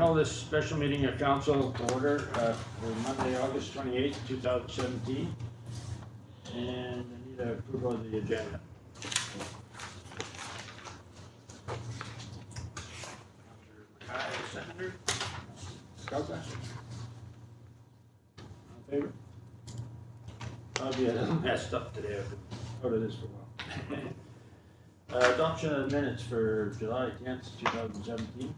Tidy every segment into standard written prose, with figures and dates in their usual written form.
call this special meeting of council to order for Monday, August 28th, 2017. And I need approval of the agenda. Councilor Mackay, seconder. Scout. In favor? I'll be a little messed up today. I've been out of this for a while. Adoption of minutes for July 10th, 2017.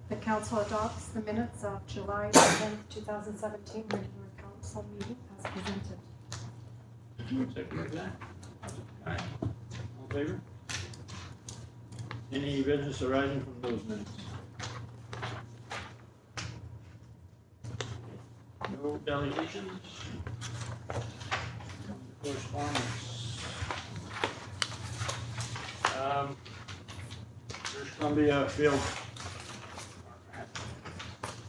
The council adopts the minutes of July 10th, 2017 regular council meeting as presented. Second that. Aye. All in favor? Any business arising from those minutes? No delegations? No correspondence? British Columbia Field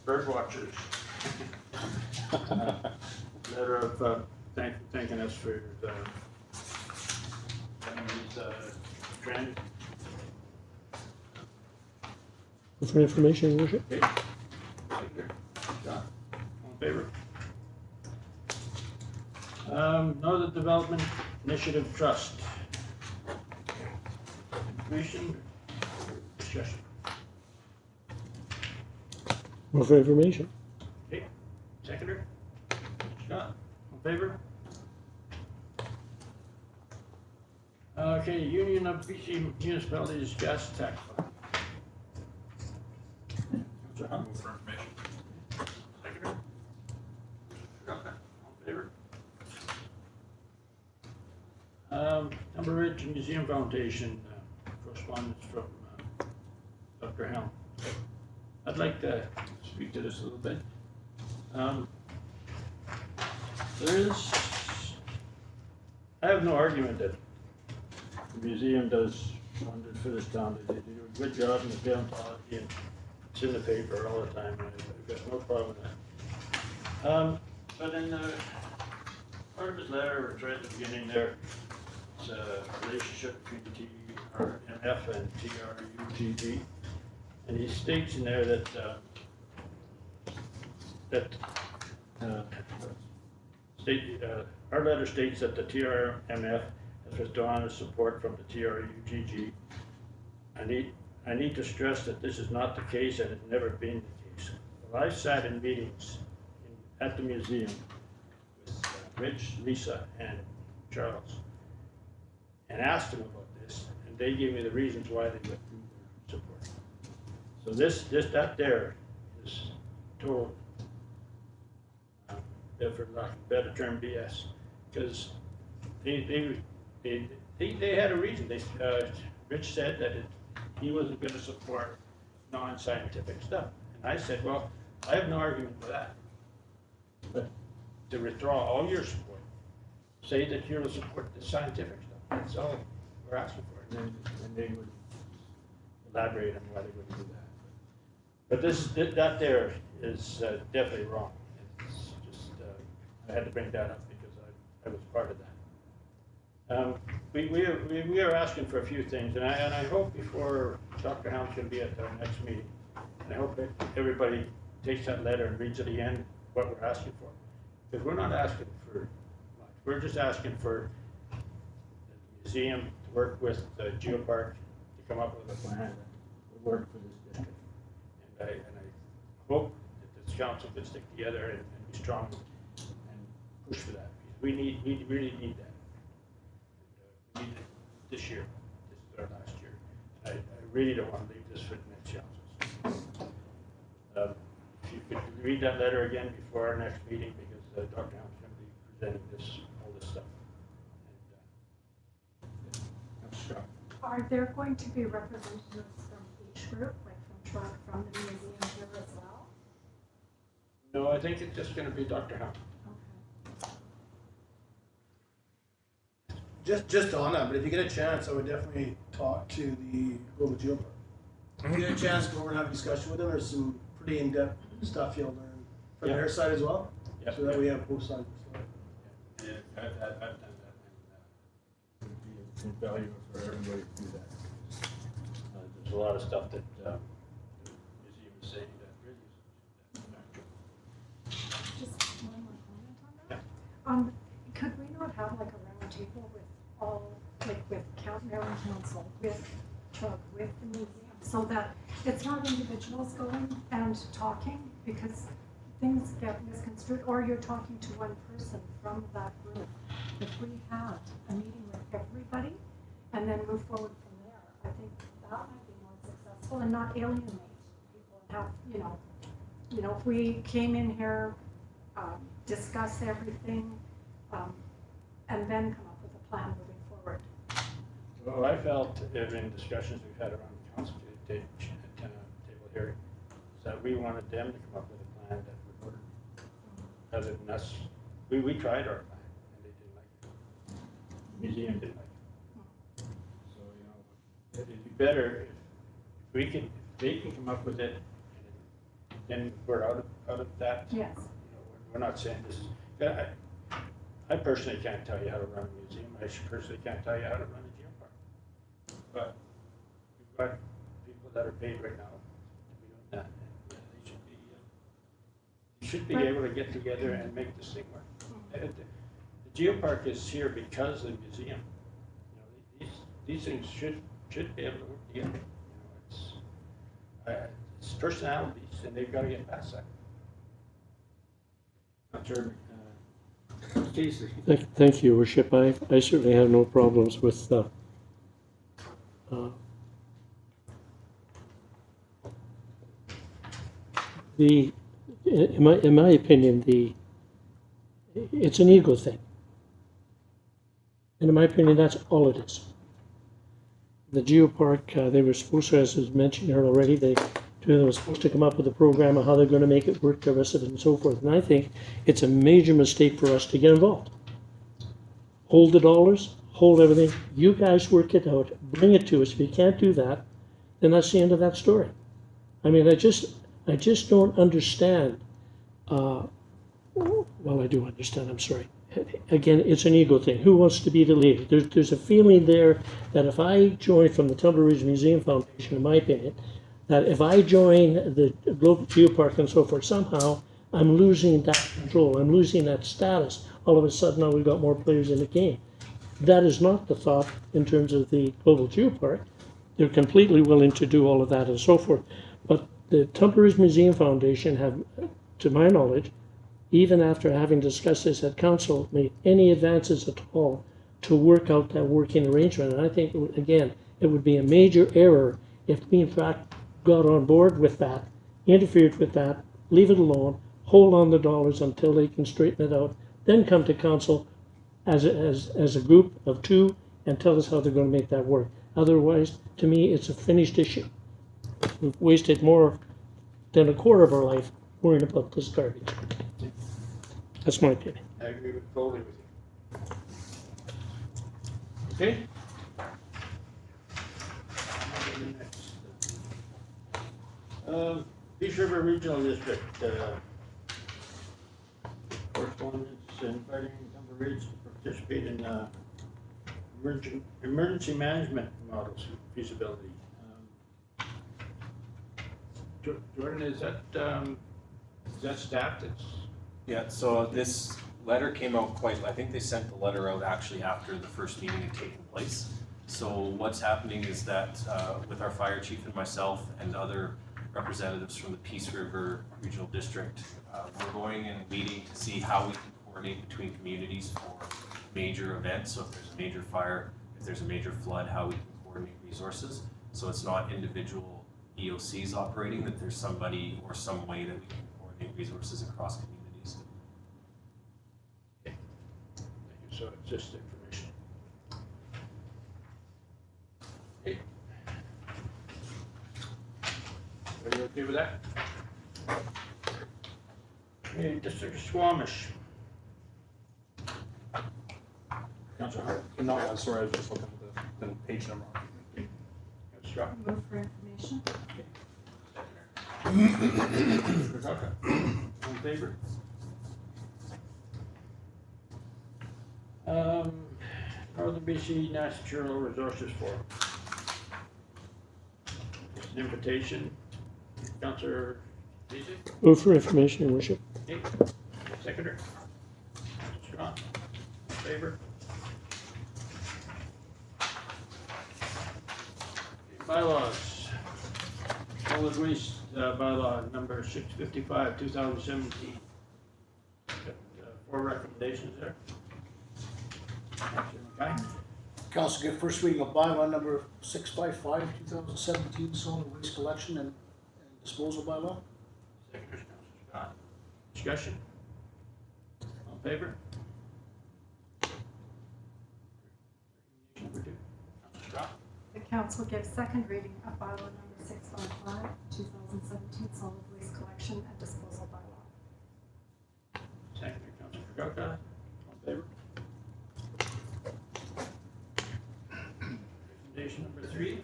bird watchers. Letter of thanking us for training. For information, Your Worship. Okay. John, all in favor? Northern Development Initiative Trust. Information, discussion. More for information. Okay, seconder. Scott, all in favor? Okay, Union of BC Municipalities Gas Tax Fund. Councilor Hunt. Move for information. Seconder. Scott, all in favor? Number Ridge Museum Foundation, correspondence from Dr. Helm. I'd like to speak to this a little bit. I have no argument that the museum does wonders for this town. They do a good job in the paleontology, and it's in the paper all the time. I've got no problem with that. But in part of his letter, it's right at the beginning there, it's a relationship between TRMF and TRUGG. And he states in there that our letter states that the TRMF has withdrawn its support from the TRUGG. I need to stress that this is not the case and has never been the case. Well, I've sat in meetings at the museum with Rich, Lisa, and Charles, and asked them about this, and they gave me the reasons why they withdrew their support. So that there is total, for lack of a better term, BS, because they had a reason. Rich said that he wasn't going to support non-scientific stuff, and I said, well, I have no argument with that, but to withdraw all your support, say that you will support the scientific stuff. That's all we're asking for, and then they would elaborate on why they wouldn't do that. But that there is definitely wrong. It's just I had to bring that up because I was part of that. We are asking for a few things, and I hope before Dr. Helm's going to be at our next meeting, and I hope that everybody takes that letter and reads to the end what we're asking for, because we're not asking for much. We're just asking for the museum to work with the Geopark to come up with a plan that would work for this district. And I hope that this council can stick together and be strong and push for that. We really need that. And, we need it this year. This is our last year. I really don't want to leave this for the next council. If you could read that letter again before our next meeting, because Dr. Helm's going to be presenting all this stuff. And, Scott. Are there going to be representatives from each group, like from the museum here as well? No, I think it's just going to be Dr. Helm. Okay. Just on that, but if you get a chance, I would definitely talk to the Global Geopark. If you get a chance, go over and have a discussion with them. There's some pretty in-depth stuff you'll learn from their side as well. Yep. So that we have both sides. Yeah, I've done that, and it would be invaluable for everybody to do that. Just there's a lot of stuff that, the museum is saying that really is not true. Just one more comment on that. Yeah. Could we not have like a round table with all, like with Mayor and Council, with Trug, with the museum, so that it's not individuals going and talking, because things get misconstrued, or you're talking to one person from that group. If we had a meeting with everybody and then move forward from there, I think that might be more successful and not alienate people and have, if we came in here, discuss everything, and then come up with a plan moving forward. Well, I felt in discussions we've had around the council table hearing, is that we wanted them to come up with a plan that would work. Other than us, we tried our plan and they didn't like it. The museum didn't like it. So, it'd be better if they can come up with it, and then we're out of that. Yes. We're not saying this is, I personally can't tell you how to run a museum. I personally can't tell you how to run a geopark. But we've got people that are paid right now to be doing that. And they should be able to get together and make this thing work. The geopark is here because of the museum. These things should be able to work together. It's personalities, and they've got to get past that. Not sure. Casey. Thank you, Worship. I certainly have no problems with in my opinion, it's an ego thing. And in my opinion, that's all it is. The geopark, they were supposed to, as was mentioned here already, they were supposed to come up with a program of how they're going to make it work, the rest of it, and so forth. And I think it's a major mistake for us to get involved. Hold the dollars, hold everything. You guys work it out, bring it to us. If you can't do that, then that's the end of that story. I mean, I just don't understand. Well, I do understand. I'm sorry. Again, it's an ego thing. Who wants to be the leader? There's a feeling there that if I join from the Tumbler Ridge Museum Foundation, in my opinion, that if I join the Global Geopark and so forth, somehow I'm losing that control. I'm losing that status. All of a sudden now we've got more players in the game. That is not the thought in terms of the Global Geopark. They're completely willing to do all of that and so forth. But the Tumbler Ridge Museum Foundation have, to my knowledge, even after having discussed this at council, made any advances at all to work out that working arrangement. And I think, again, it would be a major error if we, in fact, got on board with that, interfered with that, leave it alone, hold on the dollars until they can straighten it out, then come to council as a group of two and tell us how they're going to make that work. Otherwise, to me, it's a finished issue. We've wasted more than a quarter of our life worrying about this garbage. That's my opinion. I agree totally with you. Okay? Peace River Regional District, correspondence inviting Tumbler Ridge to participate in emergency management models feasibility. Jordan, is that staff that's? Yeah, so this letter came out I think they sent the letter out actually after the first meeting had taken place. So what's happening is that with our fire chief and myself and other representatives from the Peace River Regional District, we're going and meeting to see how we can coordinate between communities for major events. So if there's a major fire, if there's a major flood, how we can coordinate resources. So it's not individual EOCs operating, that there's somebody or some way that we can coordinate resources across communities. Okay. Thank you. So it's just information. Okay. Are you okay with that? Okay, District of Squamish. Councilor Hart. No, sorry, I was just looking at the page number. Councilor Strachan. Move for information. Councilor Kaka. All in favor? Northern BC Natural Resources Forum. invitation. Councillor Beasley, Move for information, your worship. okay, seconder. Scott, in favor? Okay, bylaws. Solid waste bylaw number 655, 2017. Got 4 recommendations there. Councillor Mackay. Council give first reading of bylaw number 655, 2017, solid waste collection and disposal bylaw. Seconder, Councillor Scott. Discussion? All in favor? Number 2. Councillor Scott. The council gives second reading of bylaw number 655, 2017, solid waste collection and disposal bylaw. Seconder, Councillor Krakouer. All in favor? Recommendation number 3.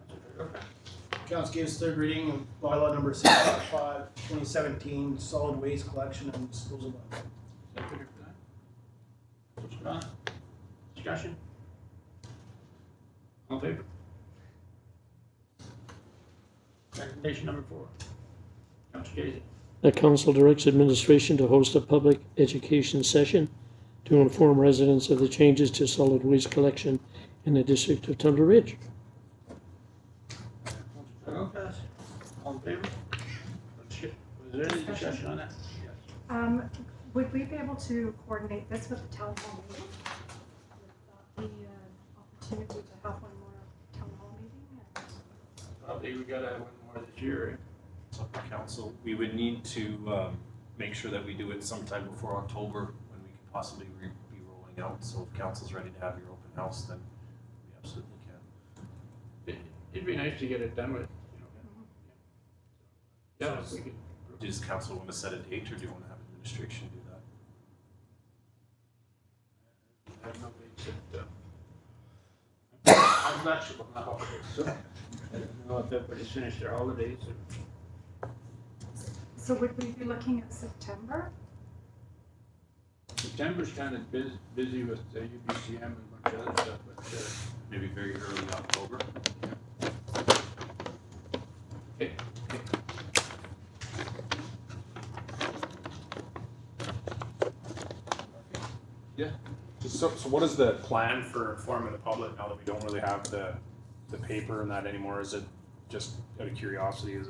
Councillor Krakouer. Council gives third reading of bylaw number 655, 2017, solid waste collection and disposal bylaw. Seconder, Councillor Scott. Discussion? All in favor? Recommendation number 4. Councillor Casey. The council directs administration to host a public education session to inform residents of the changes to solid waste collection in the district of Tumbler Ridge. Councillor Krakouer. All in favor? Was there any discussion on that? Yes. Would we be able to coordinate this with the town hall meeting? Would that be an opportunity to have one more town hall meeting? Probably we gotta have one more this year. So for council, we would need to make sure that we do it sometime before October when we could possibly be rolling out. So if council's ready to have your open house, then we absolutely can. It'd be nice to get it done with, you know. Yeah, if we could. Does council want to set a date or do you want to have administration do that? I have no dates I'm flexible now, so I don't know if everybody's finished their holidays. So would we be looking at September? September's kind of busy with the UBCM and a bunch of other stuff, but Maybe very early October? okay. Yeah. So what is the plan for informing the public now that we don't really have the paper and that anymore? Is it just out of curiosity, are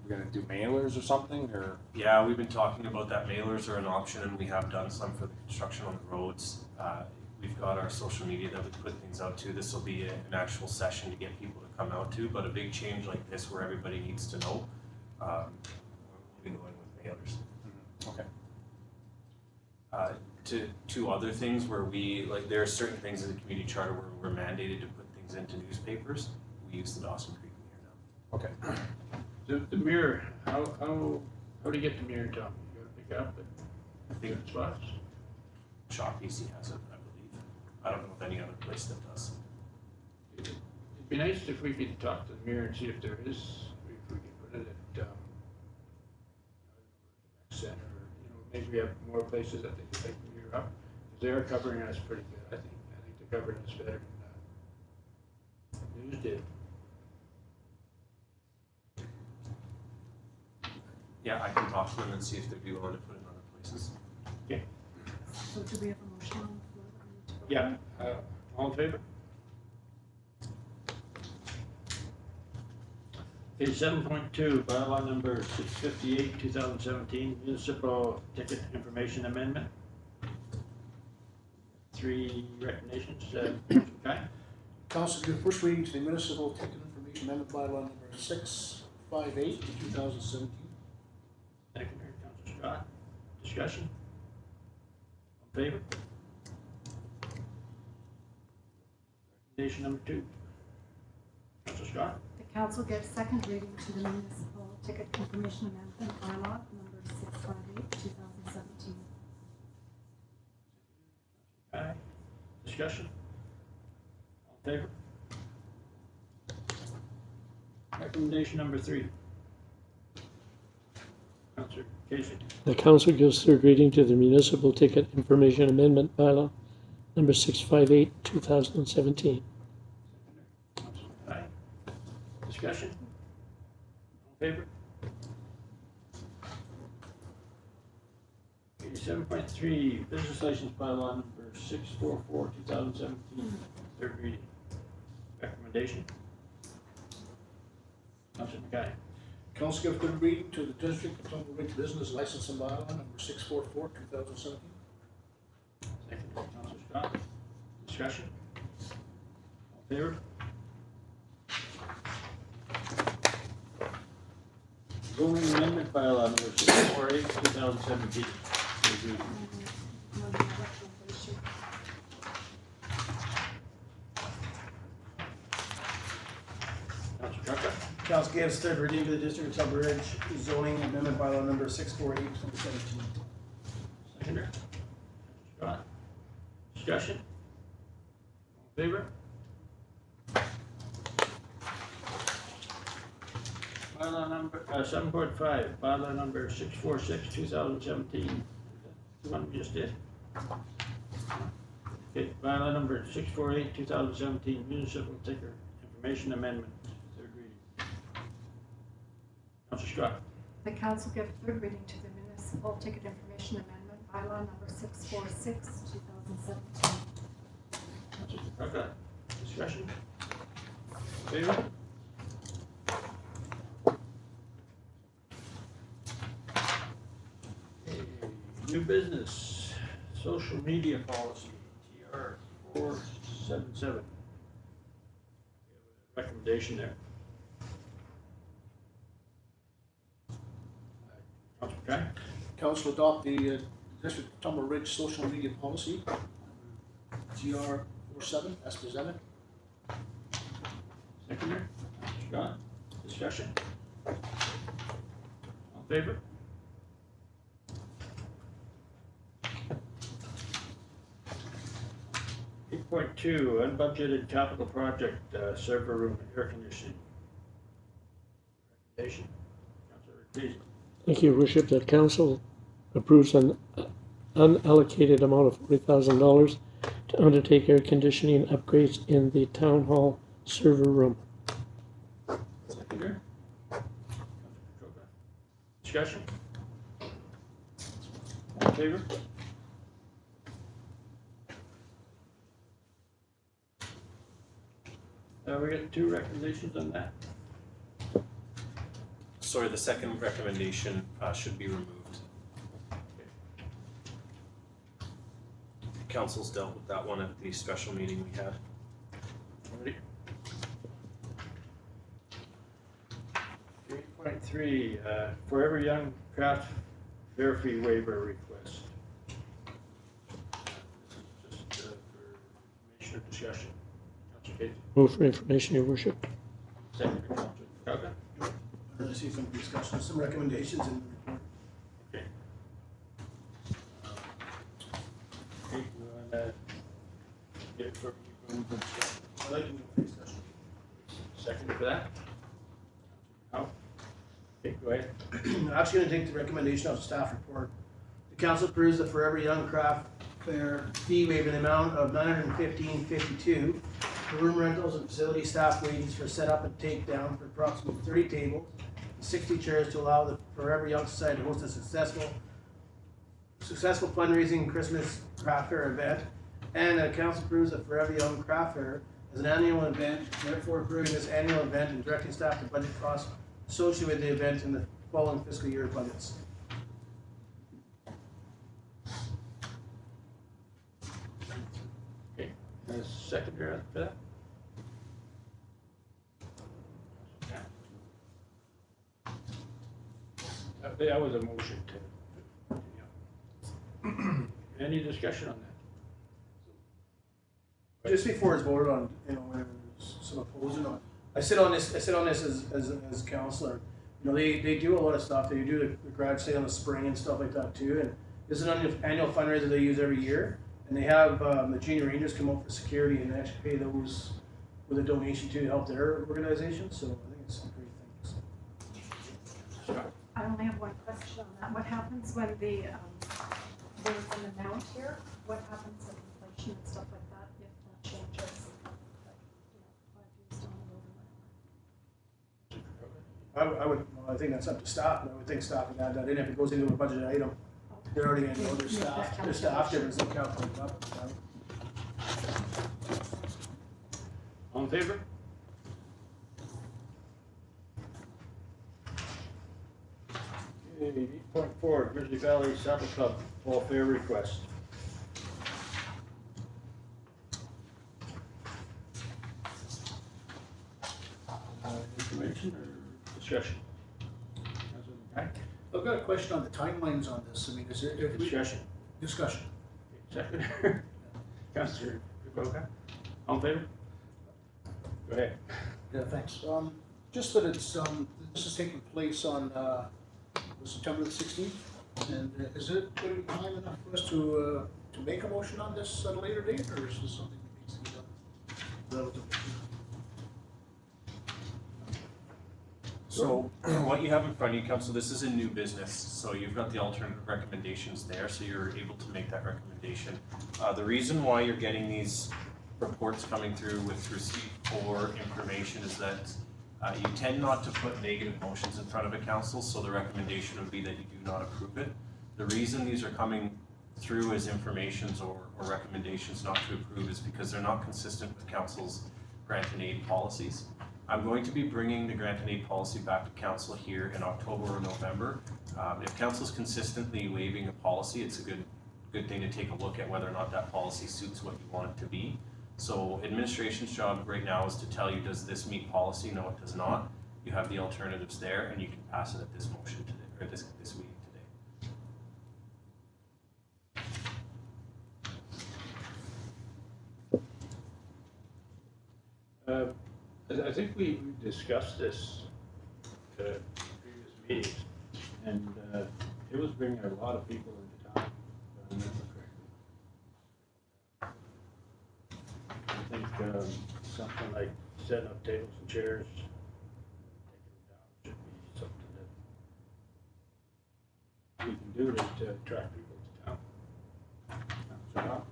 we gonna do mailers or something, or? Yeah, we've been talking about that. Mailers are an option and we have done some for the construction on the roads. We've got our social media that we put things out to. This will be an actual session to get people to come out to, but a big change like this where everybody needs to know, we'll be going with mailers. Okay. To other things where there are certain things in the community charter where we're mandated to put things into newspapers. We use the Dawson Creek Mirror now. Okay. The mirror, how do you get the mirror, Tom? You gotta pick up I at think different spots? Shawcasey has it, I believe. I don't know of any other place that does. It'd be nice if we could talk to the mirror and see if there is, if we could put it at, center, or, you know, maybe we have more places that they can take the mirror up. 'Cause they are covering us pretty good, I think. I think they're covering us better than, news did. Yeah, I can talk to them and see if they'd be willing to put it in other places. So do we have a motion on the floor that we need to vote Yeah, on? all in favor? Okay, 7.2, bylaw number 658, 2017, municipal ticket information amendment. 3 recommendations, okay? Council give first reading to the municipal ticket information amendment bylaw number 658, 2017. Seconder, Councillor Scott, discussion? All in favor? Recommendation number 2. Councillor Scott, The council gives second reading to the municipal ticket information amendment bylaw number 658, 2017. aye. Discussion? All in favor? Recommendation number 3. Councillor Casey. The council gives third reading to the municipal ticket information amendment bylaw number 658, 2017. Aye. discussion? All in favor? 7.3, business license bylaw number 644, 2017, third reading. Recommendation? Councilor McKay. Council give third reading to the District of Tumble Ridge Business License and Bylaw number 644, 2017. Second by Councilor Scott. Discussion? All in favor? Zoning amendment bylaw number 648, 2017. Third reading. One recommendation. Councilor Tucker. Council gives third reading to the District of Tumble Ridge zoning amendment bylaw number 648, 2017. Seconder. Scott. Discussion? All in favor? Bylaw number, 7.5, bylaw number 646, 2017. The one we just did. Okay, bylaw number 648, 2017, municipal ticker information amendment, third reading. Councilor Scott. The council give third reading to the municipal ticket information amendment bylaw number 646, 2017. Councilor Tucker. Discussion? Favor? Okay, new business, social media policy, TR 477. Recommendation there. Councilor McKay. Council adopt the District of Tumble Ridge social media policy, GR 47, as presented. Seconder. Scott. Discussion? All in favor? Eight point two, unbudgeted capital project, server room and air conditioning. Recommendation. Councilor Ortiz. Thank you, Your Worship, that council approves an unallocated amount of $40,000 to undertake air conditioning upgrades in the town hall server room. Seconder. Discussion? All in favor? We got two recommendations on that. Sorry, the second recommendation should be removed. Council's dealt with that one at the special meeting we had. Ready? 3.3, Forever Young Craft Fair Fee Waiver Request. This is just for information or discussion. Councilor Casey. Move for information, Your Worship. Second by Councilor Falcon. I see some discussion, some recommendations in the report. Okay. Okay, you wanna get it for you? I'd like to move for discussion. Second for that? Oh. Okay, go ahead. I'm actually gonna take the recommendation of the staff report. The council approves the Forever Young Craft Fair fee waiver in the amount of $915.52 for room rentals and facility staff wages for setup and takedown for approximately 30 tables, 60 chairs to allow the Forever Young Society to host a successful fundraising Christmas craft fair event. And the council approves the Forever Young Craft Fair as an annual event, therefore approving this annual event and directing staff to budget costs associated with the event in the following fiscal year budgets. Okay, seconder for that? That was a motion to, yeah. Any discussion on that? Just before it's voted on, when there's some opposing on, I sit on this as counselor. They do a lot of stuff. They do the garage sale in the spring and stuff like that too. And this is an annual fundraiser they use every year. And they have the Junior Rangers come out for security and actually pay those with a donation to help their organization. So I think it's a great thing. Scott? I only have one question on that. What happens when there's an amount here? What happens with inflation and stuff like that if that changes? Like, 5 years down the road or I think that's up to staff, but I would think staff would add that in if it goes into a budgeted item. They're already gonna know their staff difference in calculating up. All in favor? Okay, 8.4, Grizzly Valley Saddle Club Fall Fair Request. Information or discussion? Councilor McKay? I've got a question on the timelines on this. I mean, is it, if we, Discussion. discussion. Second. Councilor Pivoka? All in favor? Go ahead. Yeah, thanks. Just that it's, this is taking place on, September the 16th. And is it going to be time enough for us to make a motion on this at a later date, or is this something that needs to be done relatively soon? So what you have in front of you, council, this is a new business, so you've got the alternative recommendations there, so you're able to make that recommendation. The reason why you're getting these reports coming through with receipt for information is that you tend not to put negative motions in front of a council, so the recommendation would be that you do not approve it. The reason these are coming through as informations or recommendations not to approve is because they're not consistent with council's grant and aid policies. I'm going to be bringing the grant and aid policy back to council here in October or November. If council's consistently waiving a policy, it's a good thing to take a look at whether or not that policy suits what you want it to be. So administration's job right now is to tell you, does this meet policy? No, it does not. You have the alternatives there, and you can pass it at this motion today, or this meeting today. I think we discussed this previous meetings, and it was bringing a lot of people into town, if I remember correctly. I think something like setting up tables and chairs, taking them down, should be something that we can do to attract people to town.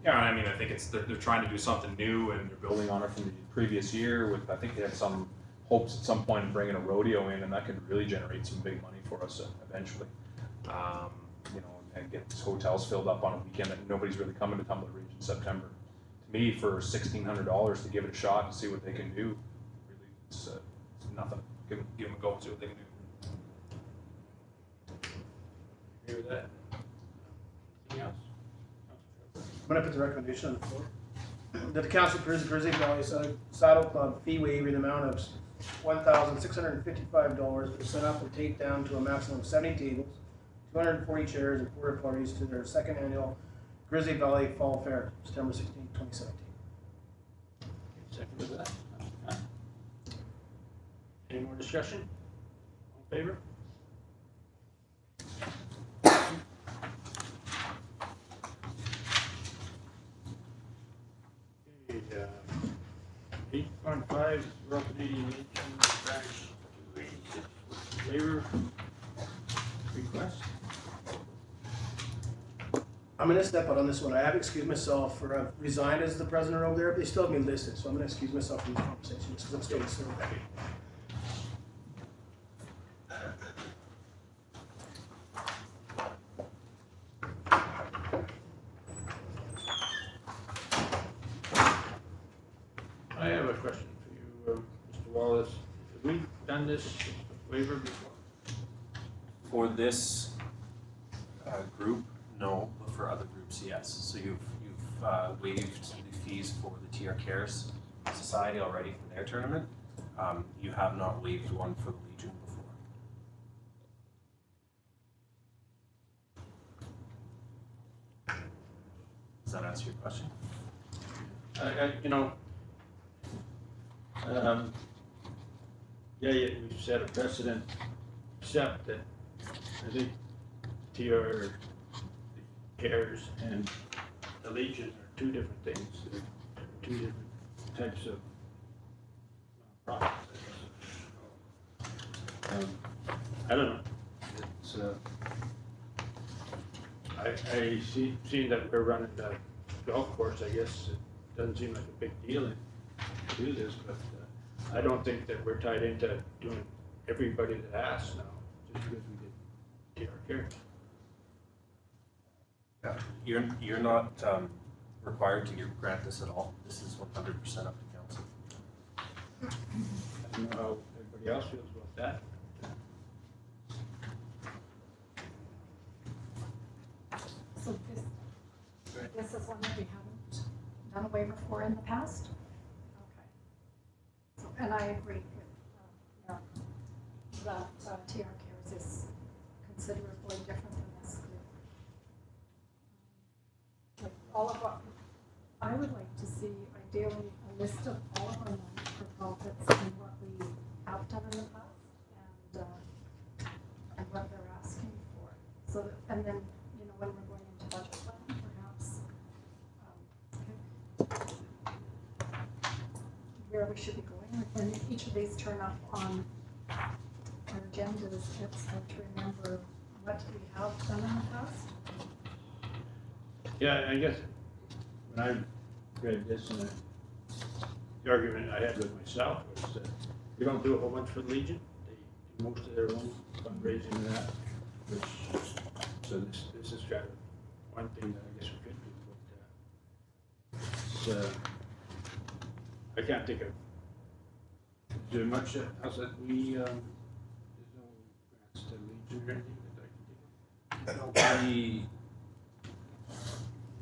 Yeah, I mean, I think they're trying to do something new and they're building on it from the previous year with, I think they had some hopes at some point of bringing a rodeo in, and that could really generate some big money for us eventually. You know, and get these hotels filled up on a weekend that nobody's really coming to Tumbler Ridge in September. To me, for $1,600 to give it a shot to see what they can do, really, it's nothing. Give them a go, see what they can do. Agree with that? Anything else? I'm gonna put the recommendation on the floor. That the council approves the Grizzly Valley Saddle Club fee waiver in the amount of $1,655 to set up and take down to a maximum of 70 tables, 240 chairs and porta potties to their second annual Grizzly Valley Fall Fair, September 16, 2017. Second to that. Any more discussion? All in favor? Okay, 8.5, Royal Canadian Legion Branch 286 waiver request. I'm gonna step out on this one. I have excused myself for, I've resigned as the president over there, but they still have me listed, so I'm gonna excuse myself from this conversation because I'm still a servant. I have a question for you, Mr. Wallace. Have we done this waiver before? For this group, no, but for other groups, yes. So you've waived the fees for the TR Cares Society already for their tournament. You have not waived one for the Legion before. Does that answer your question? You know, we've set a precedent, except that I think TR, the CARES and the Legion are two different things. They're two different types of nonprofits. I don't know. It's, I see that we're running the golf course. I guess it doesn't seem like a big deal to do this, but I don't think that we're tied into doing everybody that asks now, just because we did TR Care. You're not required to grant this at all. This is 100% up to council. I don't know how everybody else feels about that. So this is one that we haven't done a waiver for in the past? Okay. So, and I agree with, Mayor, that TR Cares is considerably different than this group. Like all of what, I would like to see ideally a list of all of our non-for-profits and what we have done in the past and what they're asking for. So that, and then, you know, when we're going into budget planning, perhaps, where we should be going, like when each of these turn up on our agendas, it's hard to remember what we have done in the past. Yeah, I guess when I read this, and the argument I had with myself was that we don't do a whole bunch for the Legion. They do most of their own fundraising and that, which, so this is kind of one thing that I guess we could do, but, it's, I can't think of, is there much else that we, there's no grants to Legion or anything that I can think of?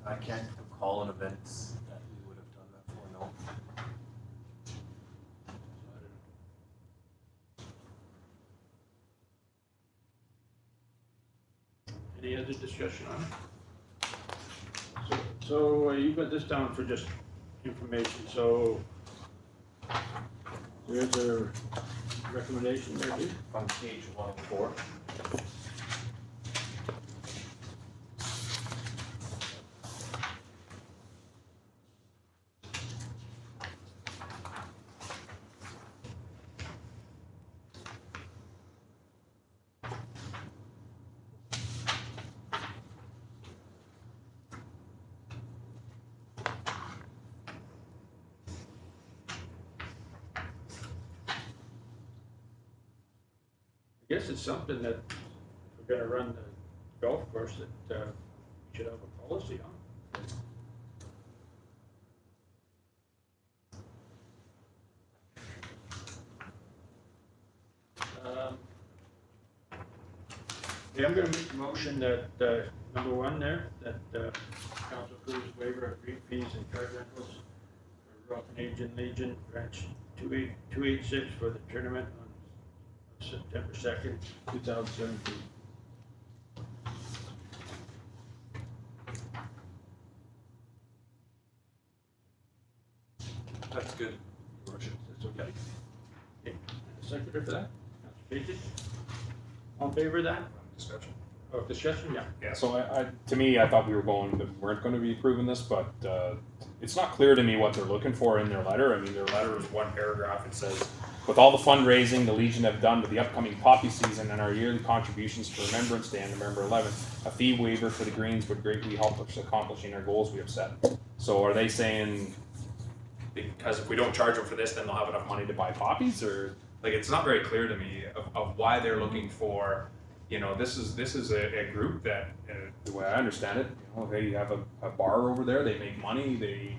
I can't recall an event that we would have done that for, no. Any other discussion on it? So you got this down for just information, so there's a recommendation there, dude? On page 104. I guess it's something that if we're gonna run the golf course that we should have a policy on. Yeah, I'm gonna make a motion that, number one there, that council approves waiver of green fees and card rentals for Rock and Legion, branch 286 for the tournament on September 2nd, 2017. That's good. Your worship, that's okay. Okay, seconder for that? Councilor Pagin? All in favor of that? Discussion. Oh, discussion, yeah. Yeah, so to me, I thought we weren't going to be approving this, but it's not clear to me what they're looking for in their letter. I mean, their letter is one paragraph. It says, with all the fundraising the Legion have done with the upcoming poppy season and our yearly contributions to Remembrance Day on November 11th, a fee waiver for the Greens would greatly help us accomplishing our goals we have set. So are they saying, because if we don't charge them for this, then they'll have enough money to buy poppies? Or, like, it's not very clear to me of why they're looking for. You know, this is a group that, the way I understand it, you know, they have a bar over there, they make money, they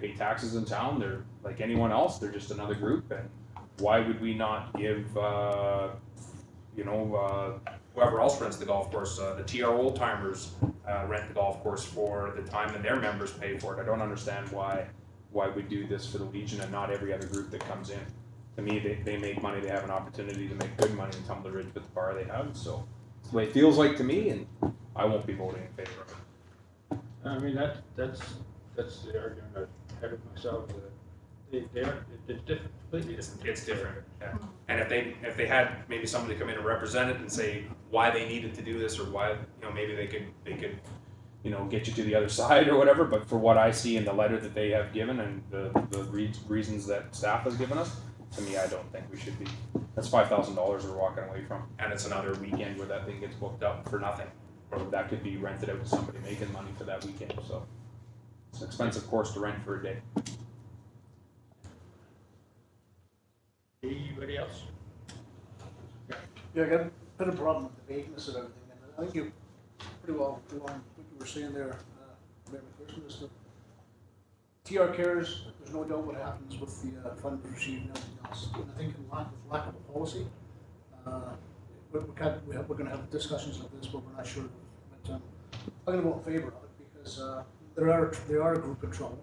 pay taxes in town, they're like anyone else, they're just another group, and why would we not give, whoever else rents the golf course, the TR Old Timers rent the golf course for the time that their members pay for it. I don't understand why we do this for the Legion and not every other group that comes in. To me, they make money, they have an opportunity to make good money in Tumbler Ridge with the bar they have, so it's the way it feels like to me, and I won't be voting in favor of it. I mean, that's the argument I had with myself, it's different, completely different. It's different, yeah. And if they had maybe somebody come in and represent it and say why they needed to do this, or why, maybe they could get you to the other side or whatever, but for what I see in the letter that they have given and the reasons that staff has given us, to me, I don't think we should be. That's $5,000 we're walking away from, and it's another weekend where that thing gets booked up for nothing, or that could be rented out to somebody making money for that weekend. So it's an expensive course to rent for a day. Anybody else? Yeah, I got a bit of problem with the vagueness of everything, and I think you pretty well go on what you were saying there, Mayor McPherson, is that TR cares, there's no doubt what happens with the funds received and everything else. And I think with lack of a policy, we're gonna have discussions like this, but we're not sure. But I'm gonna vote in favor of it because they are a group in trouble.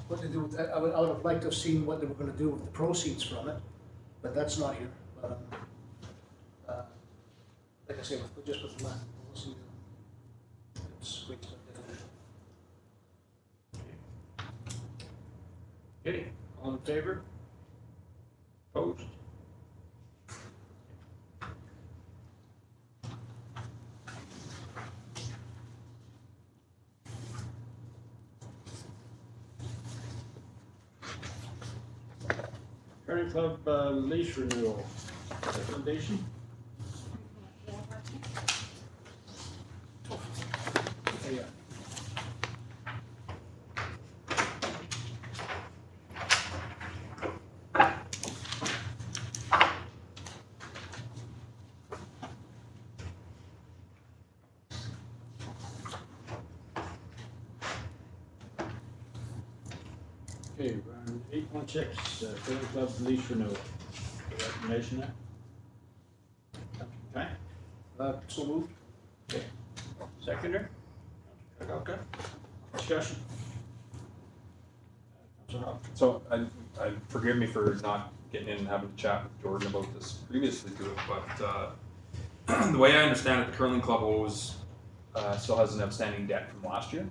What they do with that, I would have liked to have seen what they were gonna do with the proceeds from it, but that's not here. But like I say, with the lack of policy, it's way too difficult. Okay, all in favor? Opposed? Current Club lease renewal, recommendation? Yeah. Okay, round 8.6, Current Club lease renewal. The recommendation there? Okay, So moved. seconder? Okay. Discussion? Councilor Hopkins. So I forgive me for not getting in and having a chat with Jordan about this previously to it, but the way I understand it, the curling club owes still has an outstanding debt from last year,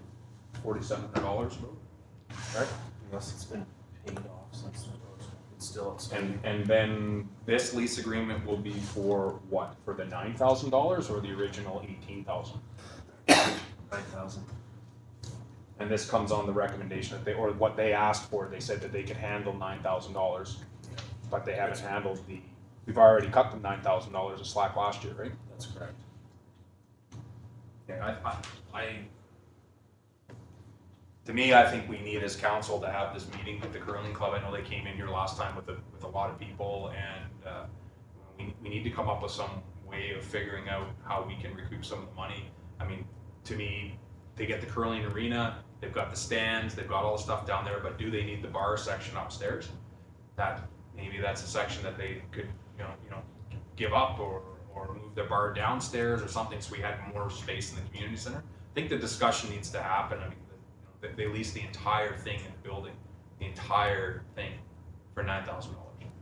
$4,700, right? Unless it's been paid off since it's still outstanding. And then this lease agreement will be for what? For the $9,000 or the original $18,000? 9,000. And this comes on the recommendation that they, or what they asked for, they said that they could handle $9,000, but they haven't handled we've already cut them $9,000 of slack last year, right? That's correct. Yeah, to me, I think we need as council to have this meeting with the curling club. I know they came in here last time with a lot of people, and we need to come up with some way of figuring out how we can recoup some of the money. I mean, to me, they get the curling arena, they've got the stands, they've got all the stuff down there, but do they need the bar section upstairs? Maybe that's a section that they could, you know, give up or move their bar downstairs or something, so we had more space in the community center. I think the discussion needs to happen. I mean, they lease the entire thing in the building, the entire thing for $9,000.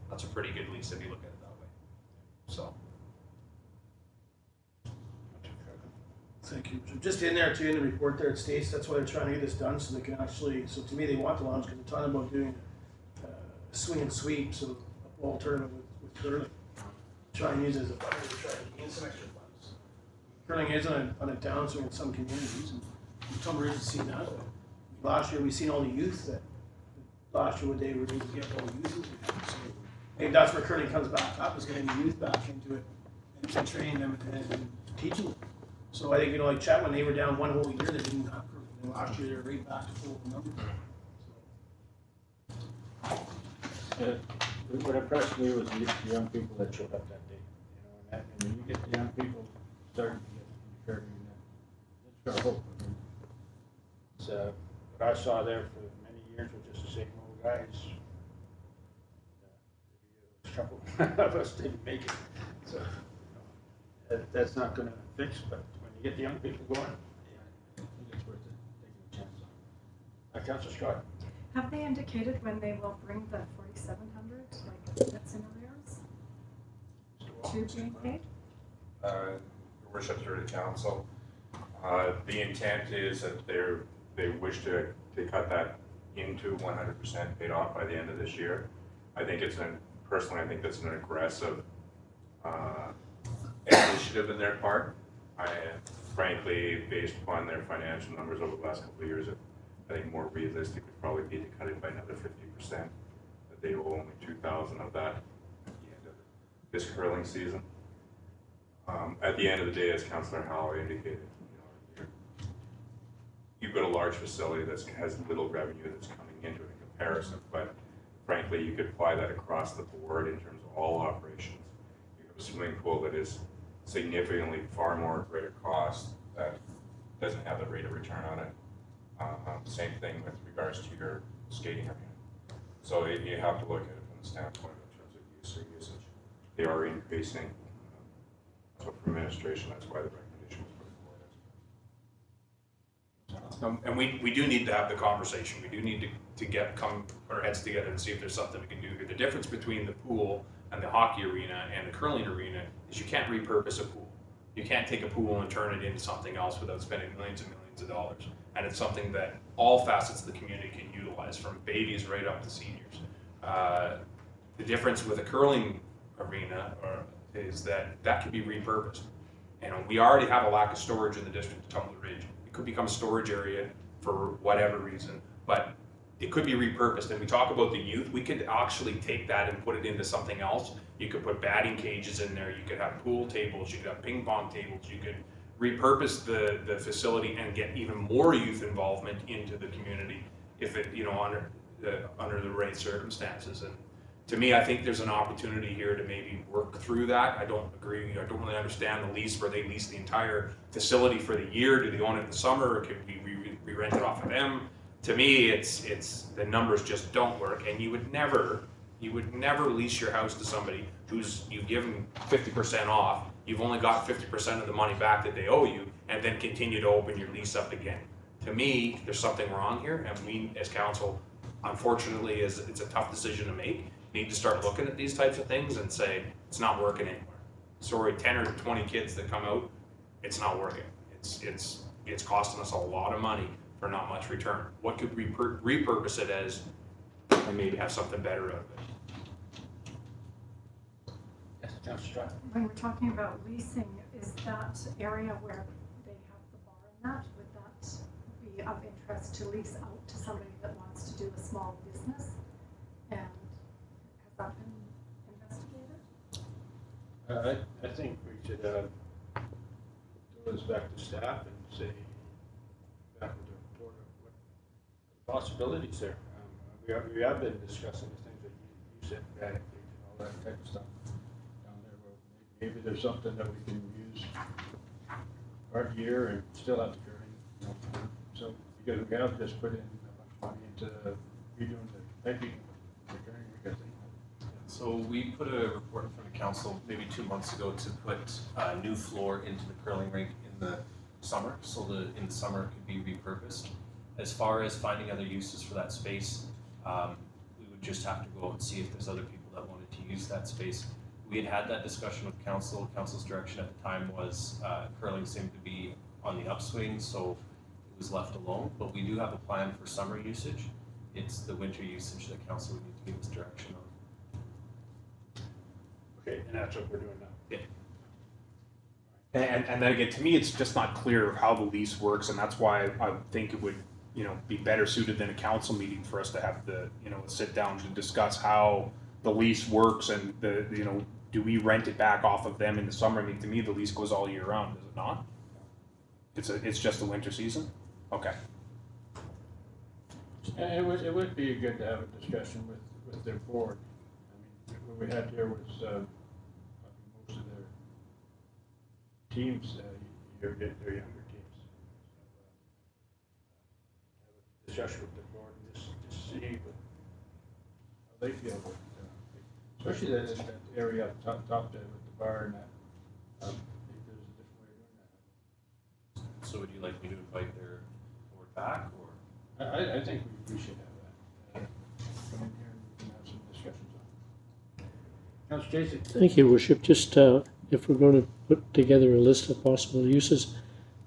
That's a pretty good lease if you look at it that way. So. Thank you. So just in there too, in the report there, it states that's why they're trying to get this done, so they can actually, so to me, they want the lounge, because they're talking about doing a swing and sweep, so a ball tournament with curling. Try and use it as a fund to try and gain some extra funds. Curling is on a downswing in some communities, and for some reason seen that. Last year, we seen all the youth that, last year, what they were able to get all the youth. So maybe that's where curling comes back up, is getting the youth back into it and training them and teaching them. So I think, you know, like Chet, when they were down one whole year, they didn't have curling. And last year, they were right back to full numbers. What impressed me was the young people that showed up that day, you know, and when you get the young people starting to get curling, it's gonna hope. I mean, it's, what I saw there for many years was just the same old guys. A couple of us didn't make it, so, you know, that's not gonna fix, but when you get the young people going, yeah, I think it's worth it, taking a chance on. Councilor Scott. Have they indicated when they will bring the 4,700, like, that's in arrears to being paid? Your Worship, through the council, the intent is that they wish to cut that into 100% paid off by the end of this year. I think personally, I think that's an aggressive initiative in their part. Frankly, based upon their financial numbers over the last couple of years, I think more realistic would probably be to cut it by another 50%. That they owe only 2,000 of that at the end of this curling season. At the end of the day, as Councillor Howell indicated, you've got a large facility that has little revenue that's coming into it in comparison, but frankly, you could apply that across the board in terms of all operations. You have a swimming pool that is significantly far more greater cost that doesn't have the rate of return on it. Same thing with regards to your skating arena. So you have to look at it from the standpoint in terms of use or usage. They are increasing. So for administration, that's why the recommendation was put forward. And we do need to have the conversation. We do need to come our heads together and see if there's something we can do here. The difference between the pool and the hockey arena and the curling arena is you can't repurpose a pool. You can't take a pool and turn it into something else without spending millions and millions of dollars. And it's something that all facets of the community can utilize, from babies right up to seniors. The difference with a curling arena is that can be repurposed. And we already have a lack of storage in the district of Tumbler Ridge. It could become a storage area for whatever reason, but it could be repurposed. And we talk about the youth, we could actually take that and put it into something else. You could put batting cages in there, you could have pool tables, you could have ping pong tables, you could repurpose the facility and get even more youth involvement into the community if it, under the right circumstances. And to me, I think there's an opportunity here to maybe work through that. I don't agree, I don't really understand the lease where they lease the entire facility for the year. Do they own it in the summer, or could we rent it off of them? To me, it's the numbers just don't work, and you would never lease your house to somebody you've given 50% off, you've only got 50% of the money back that they owe you, and then continue to open your lease up again. To me, there's something wrong here, and we as council, unfortunately, it's a tough decision to make, need to start looking at these types of things and say, it's not working anymore. Sorry, 10 or 20 kids that come out, it's not working. It's costing us a lot of money for not much return. What could we repurpose it as and maybe have something better out of it? Yes, Councillor Strachan. When we're talking about leasing, is that area where they have the bar in that, would that be of interest to lease out to somebody that wants to do a small business? And has that been investigated? I think we should do this back to staff and say, back with the report of what the possibilities there. We have been discussing the things that you said, batting cage and all that type of stuff down there. Well, maybe there's something that we can use part of the year and still have the curling. So because we have just put in a bunch of money into redoing the piping, the curling, because So we put a report in front of council maybe 2 months ago to put a new floor into the curling rink in the summer, so in the summer it could be repurposed. As far as finding other uses for that space, we would just have to go out and see if there's other people that wanted to use that space. We had that discussion with council. Council's direction at the time was curling seemed to be on the upswing, so it was left alone. But we do have a plan for summer usage. It's the winter usage that council would need to give us direction on. okay, and that's what we're doing now. Yeah. And then again, to me, it's just not clear how the lease works, and that's why I think it would, be better suited than a council meeting for us to have the, sit down to discuss how the lease works and do we rent it back off of them in the summer? I mean, to me, the lease goes all year round, does it not? It's just the winter season? Okay. And it would be good to have a discussion with their board. I mean, what we had here was most of their teams, they're younger teams. So, have a discussion with the board and just see how they feel about especially that area up top there with the bar and that. I think there's a different way of doing that. So would you like me to invite their board back, or? I think we should have that. Come in here and we can have some discussions on it. Councillor Jason? Thank you, Worship. Just if we're going to put together a list of possible uses,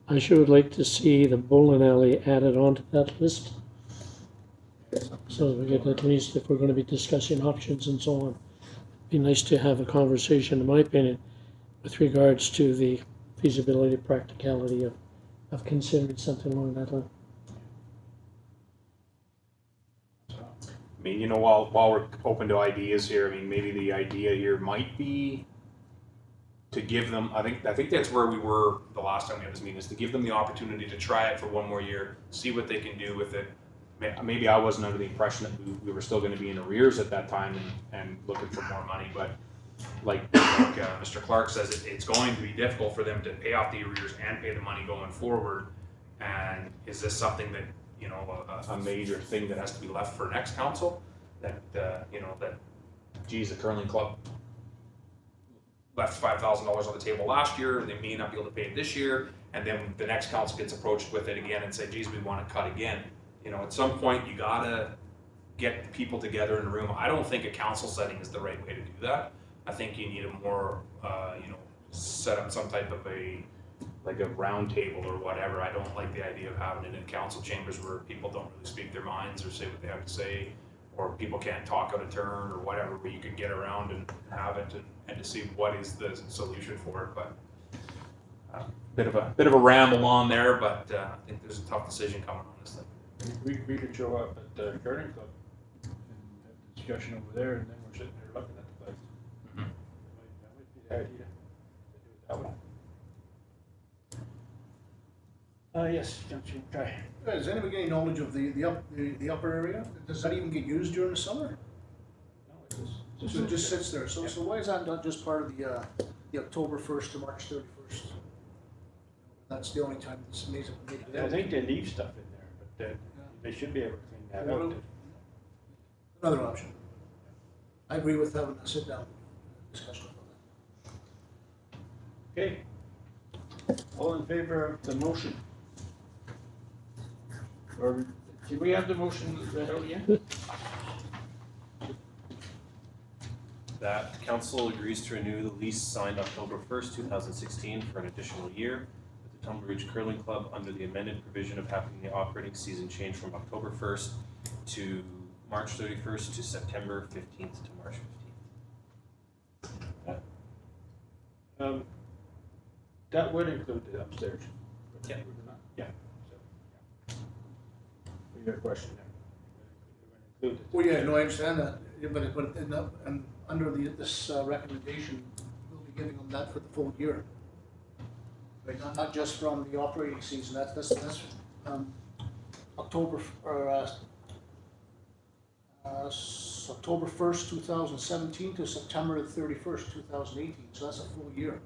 I sure would like to see the bowling alley added onto that list. So we get at least, if we're going to be discussing options and so on, it'd be nice to have a conversation, in my opinion, with regards to the feasibility, practicality of considering something along that line. I mean, while we're open to ideas here, I mean, maybe the idea here might be to give them, I think that's where we were the last time we had this meeting, is to give them the opportunity to try it for one more year, see what they can do with it. Maybe I wasn't under the impression that we were still going to be in arrears at that time and looking for more money, but Mr. Clark says, it's going to be difficult for them to pay off the arrears and pay the money going forward. And is this something that, you know, a major thing that has to be left for next council? That, you know, that, geez, the curling club left $5,000 on the table last year, they may not be able to pay it this year, and then the next council gets approached with it again and say, geez, we want to cut again. You know, at some point, you gotta get people together in a room. I don't think a council setting is the right way to do that. I think you need a more, you know, set up some type of like a round table or whatever. I don't like the idea of having it in council chambers where people don't really speak their minds or say what they have to say, or people can't talk out of turn or whatever, where you can get around and have it and to see what is the solution for it. But bit of a ramble on there, but I think there's a tough decision coming on this thing. We could show up at the curling club and have a discussion over there, and then we're sitting there looking at the place. Mhm. That might be the idea, to do it that way. Yes, Councilor Try. Does anybody get any knowledge of the upper area? Does that even get used during the summer? No, it is. So it just sits there. So why is that not just part of the October 1st to March 31st? That's the only time this amazing. I think they leave stuff in there, but they should be able to clean that out. Another option. I agree with having a sit-down discussion about that. Okay. All in favor of the motion? Or, did we have the motion read out yet? That council agrees to renew the lease signed October 1st, 2016 for an additional year with the Tumble Ridge Curling Club under the amended provision of having the operating season change from October 1st to March 31st to September 15th to March 15th. That would include the upstairs. Yeah. Yeah. So, yeah. Your question there. It would include Well, yeah, no, I understand that, yeah, and under this recommendation, we'll be giving them that for the full year. Right, not just from the operating season, that's October, October 1st, 2017 to September 31st, 2018, so that's a full year.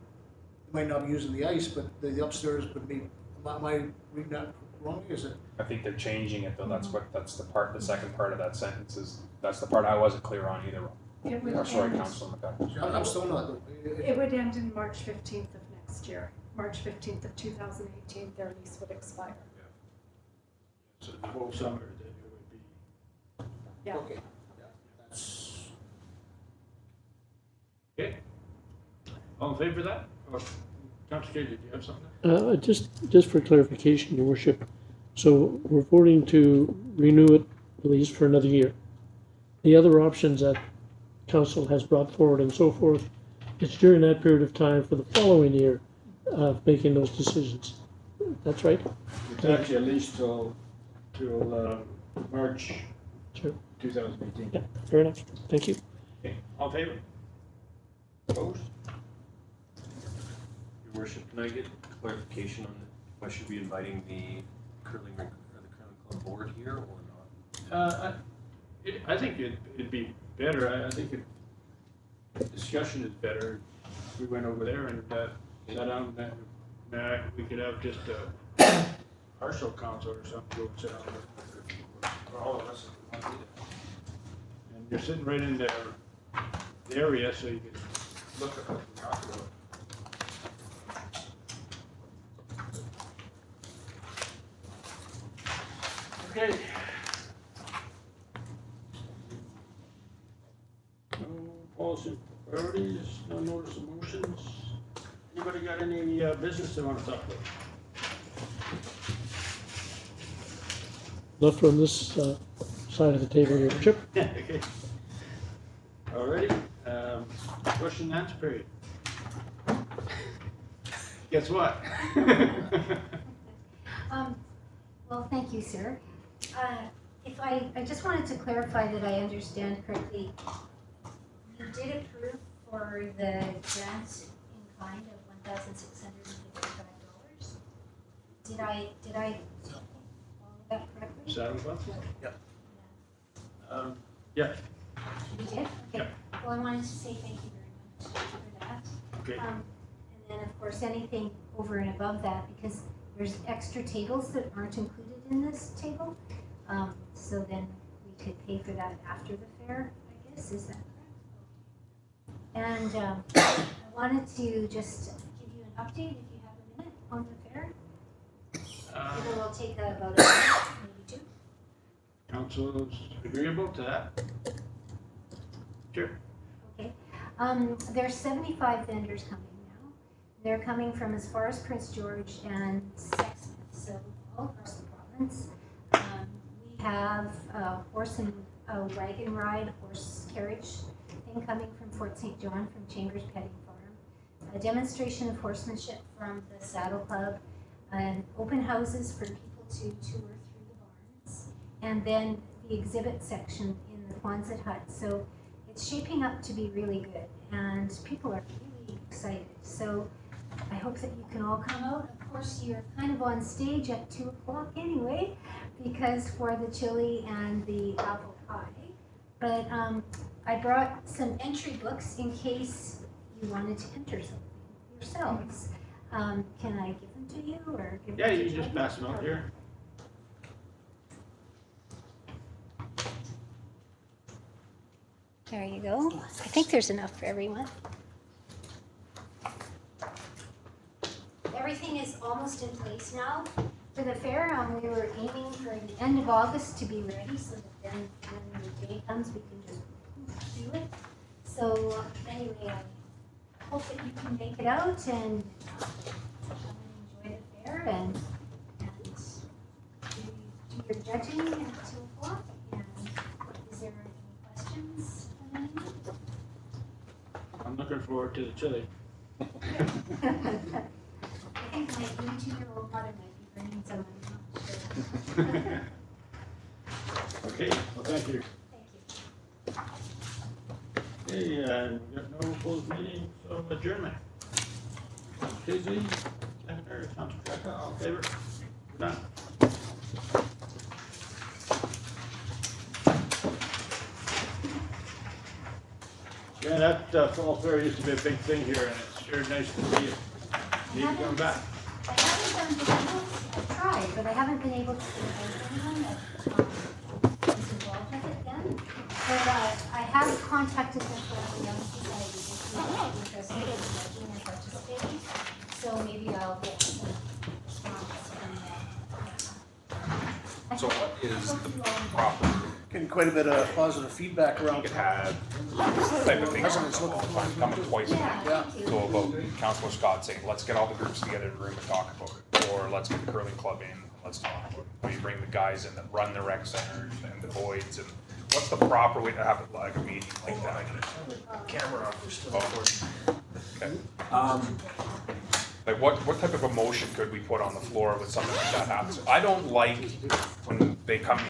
You might not be using the ice, but the upstairs would be, am I reading that wrong, is it? I think they're changing it though. That's the second part of that sentence that's the part I wasn't clear on either. It would Sorry, end- Councilor McCarthy. I'm still not, though. It would end in March 15th of next year. March 15th of 2018, their lease would expire. So the whole summer, that it would be. Yeah. Okay. Yeah, that's. Okay. All in favor of that? Or, Councilor Kay, did you have something? Just for clarification, Your Worship, so we're voting to renew it at least for another year. The other options that council has brought forward and so forth, it's during that period of time for the following year of making those decisions. That's right? It's actually at least till March Sure. 2018. Yeah, fair enough. Thank you. Okay. All in favor? Opposed? Your Worship, can I get clarification on why should we be inviting the curling rink or the curling club board here or not? I think it'd be better. I think discussion is better. If we went over there and sat down, and we could have just a partial council or something go and sit down for all of us if we want to do that. And you're sitting right in the area, so you can look at what we talk about. Okay. No policy priorities, no notice of motions. Anybody got any business they want to talk about? Not from this side of the table, Your Worship. Okay. Alrighty, question and answer period. Guess what? Well, thank you, sir. If I just wanted to clarify that I understand correctly, you did approve for the grant in kind of $1,655. Did I follow that correctly? Saddle Buffalo? Yeah. Yeah, You did? Okay. Yeah. Well, I wanted to say thank you very for that. Okay. And then, of course, anything over and above that, because there's extra tables that aren't included in this table. So then we could pay for that after the fair, I guess, is that correct? And I wanted to just give you an update, if you have a minute, on the fair. It will take about a minute, maybe 2. Council's agreeable to that? Sure. Okay, there's 75 vendors coming now. They're coming from as far as Prince George and Sexsmith, so all across the province. We have a horse and a wagon ride, horse carriage thing coming from Fort St. John from Chambers Petting Farm. A demonstration of horsemanship from the Saddle Club, and open houses for people to tour through the barns. And then the exhibit section in the Quonset hut. So it's shaping up to be really good, and people are really excited. So I hope that you can all come out. Of course, you're kind of on stage at 2 o'clock anyway, because for the chili and the apple pie. But I brought some entry books in case you wanted to enter something yourselves. Can I give them to you, or give Yeah, them to you can just Jody? pass them out here. There you go. I think there's enough for everyone. Everything is almost in place now for the fair. We were aiming for the end of August to be ready, so that then when the day comes, we can just do it. So anyway, I hope that you can make it out and enjoy the fair and do your judging at 2 o'clock. And is there any questions from anyone? I'm looking forward to the chili. I think my 82-year-old mother might be bringing some, I'm not sure. Okay, well, thank you. Thank you. Okay, we got no closed meeting, so adjournment. Casey, secretary, Council Tracca, all in favor? We're done. Yeah, that fall fair used to be a big thing here, and it's sure nice to see you. Need to come back. I haven't been able, I've tried, but I haven't been able to get anyone that was involved with it then. But I have contacted the Florida Young Society if you're interested in judging and participating. So maybe I'll get some response from them. So what is the proper, Getting quite a bit of positive feedback you around could it. have this type of thing for a long time, coming twice a week. Yeah, me too. So about Councilor Scott saying, let's get all the groups together in a room and talk about it, or let's get the curling club in, let's talk about it. Or you bring the guys in that run the rec centers and the voids, and what's the proper way to have it like a meeting like that? Camera off, we're still recording. Okay. Like what type of emotion could we put on the floor when something like that happens? I don't like when they come